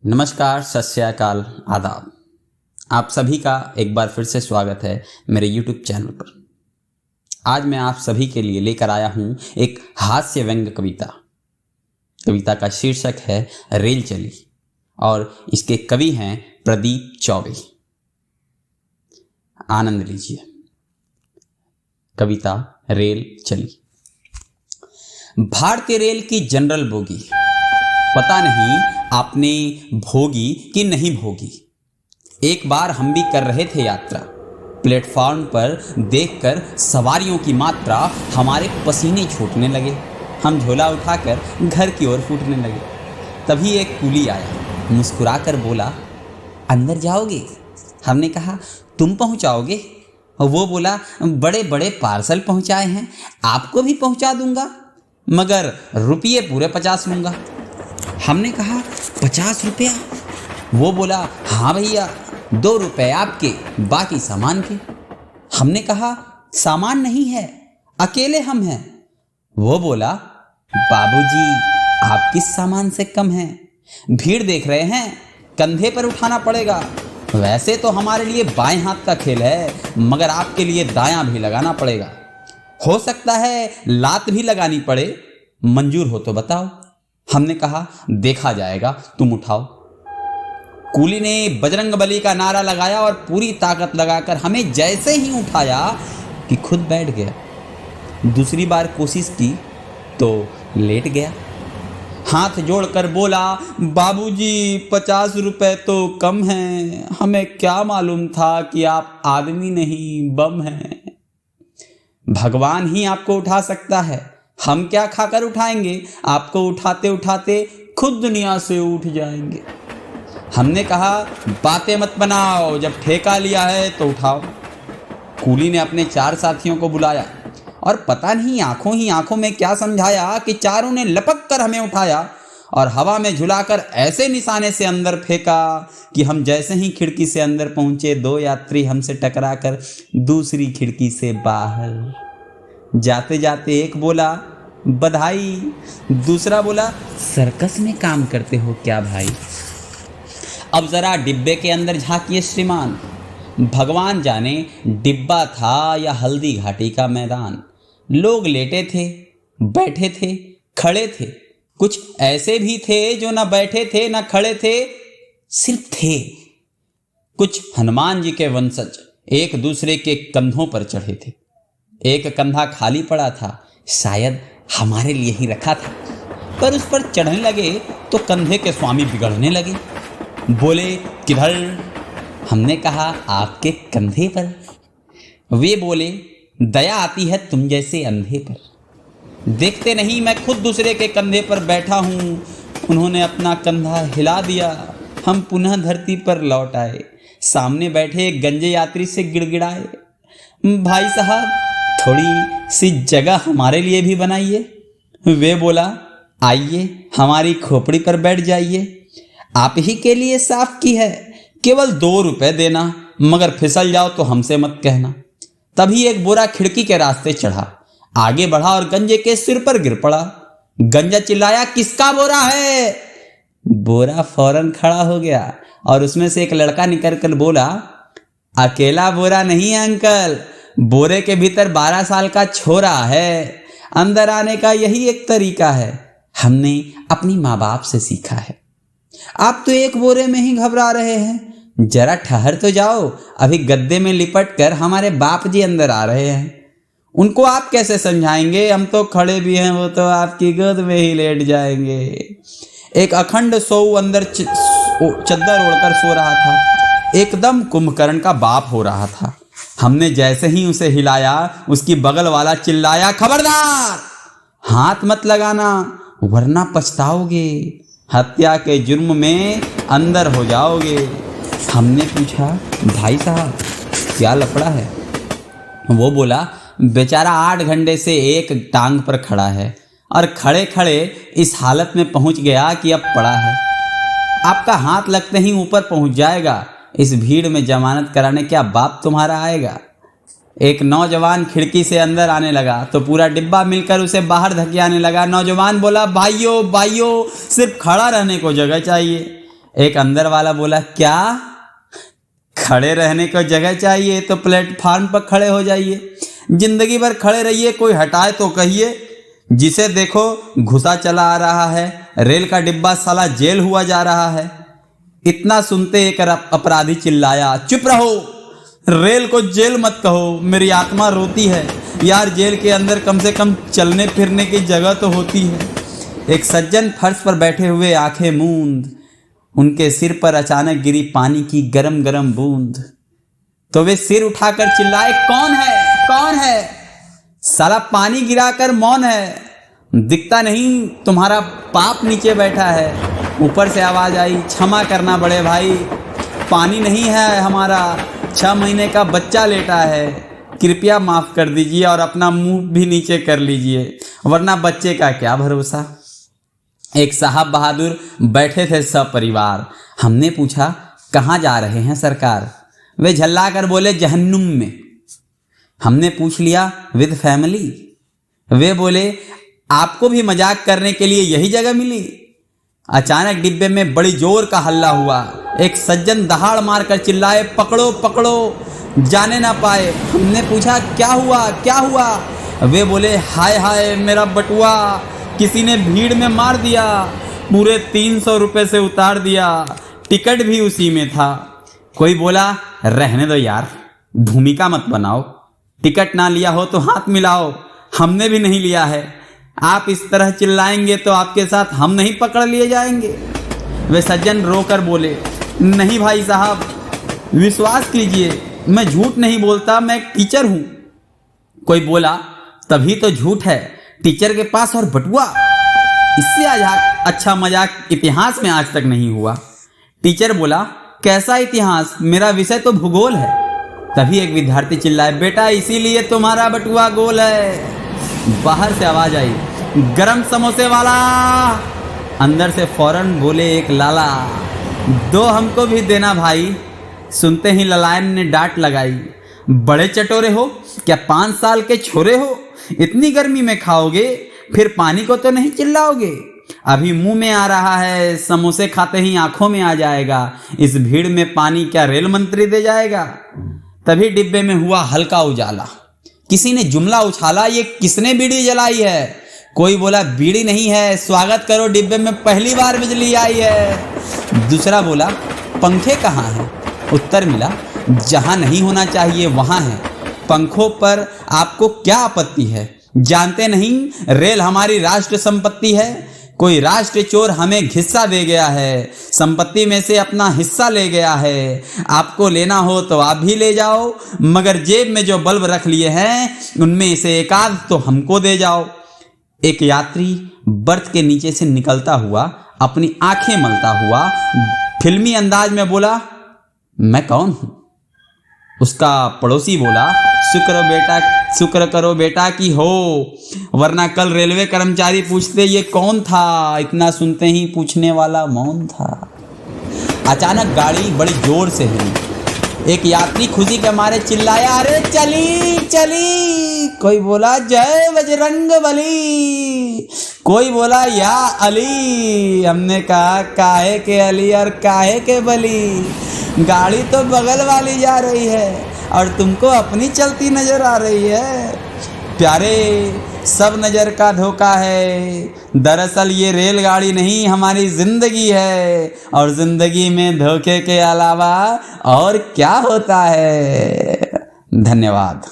नमस्कार, सत श्री अकाल, आदाब। आप सभी का एक बार फिर से स्वागत है मेरे YouTube चैनल पर। आज मैं आप सभी के लिए लेकर आया हूँ एक हास्य व्यंग्य कविता। कविता का शीर्षक है रेल चली और इसके कवि हैं प्रदीप चौबे। आनंद लीजिए। कविता रेल चली। भारतीय रेल की जनरल बोगी, पता नहीं आपने भोगी कि नहीं भोगी। एक बार हम भी कर रहे थे यात्रा, प्लेटफॉर्म पर देखकर सवारियों की मात्रा हमारे पसीने छूटने लगे। हम झोला उठाकर घर की ओर फूटने लगे। तभी एक कूली आया, मुस्कुराकर बोला, अंदर जाओगे? हमने कहा, तुम पहुंचाओगे? वो बोला, बड़े बड़े पार्सल पहुंचाए हैं, आपको भी पहुंचा दूंगा, मगर रुपये पूरे 50 लूँगा। हमने कहा, 50 रुपया? वो बोला, हाँ भैया, 2 रुपये आपके, बाकी सामान के। हमने कहा, सामान नहीं है, अकेले हम हैं। वो बोला, बाबूजी, आप किस सामान से कम हैं? भीड़ देख रहे हैं, कंधे पर उठाना पड़ेगा। वैसे तो हमारे लिए बाएं हाथ का खेल है, मगर आपके लिए दायां भी लगाना पड़ेगा। हो सकता है लात भी लगानी पड़े, मंजूर हो तो बताओ। हमने कहा, देखा जाएगा, तुम उठाओ। कूली ने बजरंगबली का नारा लगाया और पूरी ताकत लगाकर हमें जैसे ही उठाया कि खुद बैठ गया। दूसरी बार कोशिश की तो लेट गया। हाथ जोड़कर बोला, बाबूजी, 50 रुपए तो कम हैं, हमें क्या मालूम था कि आप आदमी नहीं बम हैं। भगवान ही आपको उठा सकता है, हम क्या खाकर उठाएंगे? आपको उठाते उठाते खुद दुनिया से उठ जाएंगे। हमने कहा, बातें मत बनाओ, जब ठेका लिया है तो उठाओ। कूली ने अपने 4 साथियों को बुलाया और पता नहीं आंखों ही आंखों में क्या समझाया कि चारों ने लपक कर हमें उठाया और हवा में झुलाकर ऐसे निशाने से अंदर फेंका कि हम जैसे ही खिड़की से अंदर पहुंचे, 2 यात्री हमसे टकराकर दूसरी खिड़की से बाहर। जाते जाते एक बोला, बधाई। दूसरा बोला, सर्कस में काम करते हो क्या भाई? अब जरा डिब्बे के अंदर झांकिए श्रीमान। भगवान जाने डिब्बा था या हल्दी घाटी का मैदान। लोग लेटे थे, बैठे थे, खड़े थे, कुछ ऐसे भी थे जो न बैठे थे न खड़े थे, सिर्फ थे। कुछ हनुमान जी के वंशज एक दूसरे के कंधों पर चढ़े थे। एक कंधा खाली पड़ा था, शायद हमारे लिए ही रखा था, पर उस पर चढ़ने लगे तो कंधे के स्वामी बिगड़ने लगे। बोले, किधर? हमने कहा, आपके कंधे पर। वे बोले, दया आती है तुम जैसे अंधे पर। देखते नहीं, मैं खुद दूसरे के कंधे पर बैठा हूँ। उन्होंने अपना कंधा हिला दिया, हम पुनः धरती पर लौट आए। सामने बैठे एक गंजे यात्री से गिड़गिड़ाए, भाई साहब, थोड़ी सी जगह हमारे लिए भी बनाइए। वे बोला, आइए, हमारी खोपड़ी पर बैठ जाइए, आप ही के लिए साफ की है, केवल 2 रुपए देना, मगर फिसल जाओ तो हमसे मत कहना। तभी एक बोरा खिड़की के रास्ते चढ़ा, आगे बढ़ा और गंजे के सिर पर गिर पड़ा। गंजा चिल्लाया, किसका बोरा है? बोरा फौरन खड़ा हो गया और उसमें से एक लड़का निकल कर बोला, अकेला बोरा नहीं है अंकल, बोरे के भीतर 12 साल का छोरा है। अंदर आने का यही एक तरीका है, हमने अपनी माँ बाप से सीखा है। आप तो एक बोरे में ही घबरा रहे हैं, जरा ठहर तो जाओ, अभी गद्दे में लिपट कर हमारे बाप जी अंदर आ रहे हैं। उनको आप कैसे समझाएंगे? हम तो खड़े भी हैं, वो तो आपकी गोद में ही लेट जाएंगे। एक अखंड सौ अंदर चद्दर ओढ़कर सो रहा था, एकदम कुंभकर्ण का बाप हो रहा था। हमने जैसे ही उसे हिलाया, उसकी बगल वाला चिल्लाया, खबरदार, हाथ मत लगाना वरना पछताओगे, हत्या के जुर्म में अंदर हो जाओगे। हमने पूछा, भाई साहब, क्या लफड़ा है? वो बोला, बेचारा 8 घंटे से एक टांग पर खड़ा है और खड़े खड़े इस हालत में पहुंच गया कि अब पड़ा है। आपका हाथ लगते ही ऊपर पहुंच जाएगा। इस भीड़ में जमानत कराने क्या बाप तुम्हारा आएगा? एक नौजवान खिड़की से अंदर आने लगा तो पूरा डिब्बा मिलकर उसे बाहर धकेलने लगा। नौजवान बोला, भाइयों भाइयों, सिर्फ खड़ा रहने को जगह चाहिए। एक अंदर वाला बोला, क्या खड़े रहने को जगह चाहिए तो प्लेटफार्म पर खड़े हो जाइए, जिंदगी भर खड़े रहिए, कोई हटाए तो कहिए। जिसे देखो घुसा चला आ रहा है, रेल का डिब्बा साला जेल हुआ जा रहा है। इतना सुनते एक अपराधी चिल्लाया, चुप रहो, रेल को जेल मत कहो, मेरी आत्मा रोती है यार, जेल के अंदर कम से कम चलने फिरने की जगह तो होती है। एक सज्जन फर्श पर बैठे हुए आंखें मूंद, उनके सिर पर अचानक गिरी पानी की गरम गरम बूंद। तो वे सिर उठाकर चिल्लाए, कौन है, कौन है? साला पानी गिराकर मौन है, दिखता नहीं तुम्हारा पाप नीचे बैठा है। ऊपर से आवाज आई, क्षमा करना बड़े भाई, पानी नहीं है हमारा, 6 महीने का बच्चा लेटा है, कृपया माफ कर दीजिए और अपना मुंह भी नीचे कर लीजिए, वरना बच्चे का क्या भरोसा। एक साहब बहादुर बैठे थे सपरिवार। हमने पूछा, कहाँ जा रहे हैं सरकार? वे झल्ला कर बोले, जहन्नुम में। हमने पूछ लिया, विद फैमिली? वे बोले, आपको भी मजाक करने के लिए यही जगह मिली। अचानक डिब्बे में बड़ी जोर का हल्ला हुआ। एक सज्जन दहाड़ मारकर चिल्लाए, पकड़ो पकड़ो, जाने ना पाए। हमने पूछा, क्या हुआ, क्या हुआ? वे बोले, हाय हाय, मेरा बटुआ किसी ने भीड़ में मार दिया, पूरे 300 रुपए से उतार दिया, टिकट भी उसी में था। कोई बोला, रहने दो यार, भूमिका मत बनाओ, टिकट ना लिया हो तो हाथ मिलाओ, हमने भी नहीं लिया है। आप इस तरह चिल्लाएंगे तो आपके साथ हम नहीं पकड़ लिए जाएंगे। वे सज्जन रोकर बोले, नहीं भाई साहब, विश्वास कीजिए, मैं झूठ नहीं बोलता, मैं टीचर हूं। कोई बोला, तभी तो झूठ है, टीचर के पास और बटुआ, इससे अच्छा मजाक इतिहास में आज तक नहीं हुआ। टीचर बोला, कैसा इतिहास, मेरा विषय तो भूगोल है। तभी एक विद्यार्थी चिल्लाए, बेटा इसीलिए तुम्हारा बटुआ गोल है। बाहर से आवाज आई, गरम समोसे वाला। अंदर से फौरन बोले एक लाला, दो हमको भी देना भाई। सुनते ही ललायन ने डांट लगाई, बड़े चटोरे हो क्या, 5 साल के छोरे हो, इतनी गर्मी में खाओगे, फिर पानी को तो नहीं चिल्लाओगे? अभी मुंह में आ रहा है, समोसे खाते ही आंखों में आ जाएगा, इस भीड़ में पानी क्या रेल मंत्री दे जाएगा? तभी डिब्बे में हुआ हल्का उजाला। किसी ने जुमला उछाला, ये किसने बीड़ी जलाई है? कोई बोला, बीड़ी नहीं है, स्वागत करो, डिब्बे में पहली बार बिजली आई है। दूसरा बोला, पंखे कहाँ हैं? उत्तर मिला, जहां नहीं होना चाहिए वहां है। पंखों पर आपको क्या आपत्ति है? जानते नहीं रेल हमारी राष्ट्र संपत्ति है, कोई राष्ट्र चोर हमें घिस्सा दे गया है, संपत्ति में से अपना हिस्सा ले गया है। आपको लेना हो तो आप भी ले जाओ, मगर जेब में जो बल्ब रख लिए हैं उनमें से एक आध तो हमको दे जाओ। एक यात्री बर्थ के नीचे से निकलता हुआ अपनी आंखें मलता हुआ फिल्मी अंदाज में बोला, मैं कौन हूं? उसका पड़ोसी बोला, शुक्र करो बेटा कि हो, वरना कल रेलवे कर्मचारी पूछते ये कौन था। इतना सुनते ही पूछने वाला मौन था। अचानक गाड़ी बड़ी जोर से हिली। एक यात्री खुशी के मारे चिल्लाया, अरे चली चली। कोई बोला, जय बजरंगबली। कोई बोला, या अली। हमने कहा, काहे के अली और काहे के बली, गाड़ी तो बगल वाली जा रही है और तुमको अपनी चलती नजर आ रही है। प्यारे, सब नजर का धोखा है, दरअसल ये रेलगाड़ी नहीं हमारी जिंदगी है, और जिंदगी में धोखे के अलावा और क्या होता है। धन्यवाद।